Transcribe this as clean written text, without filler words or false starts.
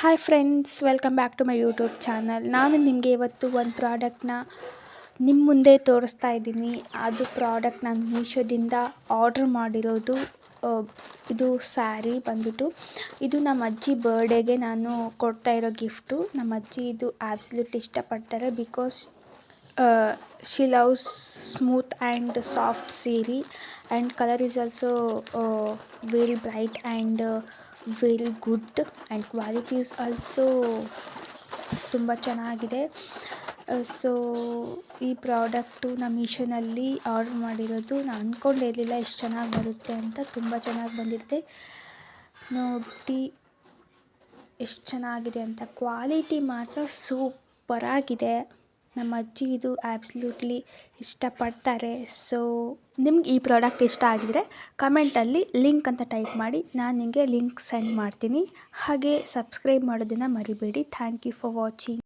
Hi friends, welcome back to my YouTube channel. ನಾನು ನಿಮಗೆ ಇವತ್ತು ಒಂದು ಪ್ರಾಡಕ್ಟ್ನ ನಿಮ್ಮ ಮುಂದೆ ತೋರಿಸ್ತಾ ಇದ್ದೀನಿ. ಅದು ಪ್ರಾಡಕ್ಟ್ ನಾನು ಮೀಶೋದಿಂದ ಆರ್ಡ್ರ್ ಮಾಡಿರೋದು. ಇದು ಸ್ಯಾರಿ ಬಂದ್ಬಿಟ್ಟು ಇದು ನಮ್ಮ ಅಜ್ಜಿ ಬರ್ಡೇಗೆ ನಾನು ಕೊಡ್ತಾ ಇರೋ ಗಿಫ್ಟು. ನಮ್ಮ ಅಜ್ಜಿ ಇದು ಆಬ್ಸಲ್ಯೂಟ್ಲಿ ಇಷ್ಟಪಡ್ತಾರೆ. Because she loves smooth and soft sari, and color is also very bright and very good, and quality is also ತುಂಬ ಚೆನ್ನಾಗಿದೆ. ಸೊ ಈ ಪ್ರಾಡಕ್ಟು ನಾನು ಮೀಶೋನಲ್ಲಿ ಆರ್ಡ್ರ್ ಮಾಡಿರೋದು. ನಾನು ಅಂದ್ಕೊಂಡಿರಲಿಲ್ಲ ಇಷ್ಟು ಚೆನ್ನಾಗಿ ಬರುತ್ತೆ ಅಂತ. ತುಂಬ ಚೆನ್ನಾಗಿ ಬಂದಿದೆ. ನೋಡಿ ಎಷ್ಟು ಚೆನ್ನಾಗಿದೆ ಅಂತ. ಕ್ವಾಲಿಟಿ ಮಾತ್ರ ಸೂಪರಾಗಿದೆ. ನಮ್ಮ ಅಜ್ಜಿ ಇದು ಆಬ್ಸಲ್ಯೂಟ್ಲಿ ಇಷ್ಟಪಡ್ತಾರೆ. ಸೊ ನಿಮ್ಗೆ ಈ ಪ್ರಾಡಕ್ಟ್ ಇಷ್ಟ ಆಗಿದರೆ ಕಮೆಂಟಲ್ಲಿ ಲಿಂಕ್ ಅಂತ ಟೈಪ್ ಮಾಡಿ, ನಾನು ನಿಮಗೆ ಲಿಂಕ್ ಸೆಂಡ್ ಮಾಡ್ತೀನಿ. ಹಾಗೆ ಸಬ್ಸ್ಕ್ರೈಬ್ ಮಾಡೋದನ್ನು ಮರಿಬೇಡಿ. Thank you for watching.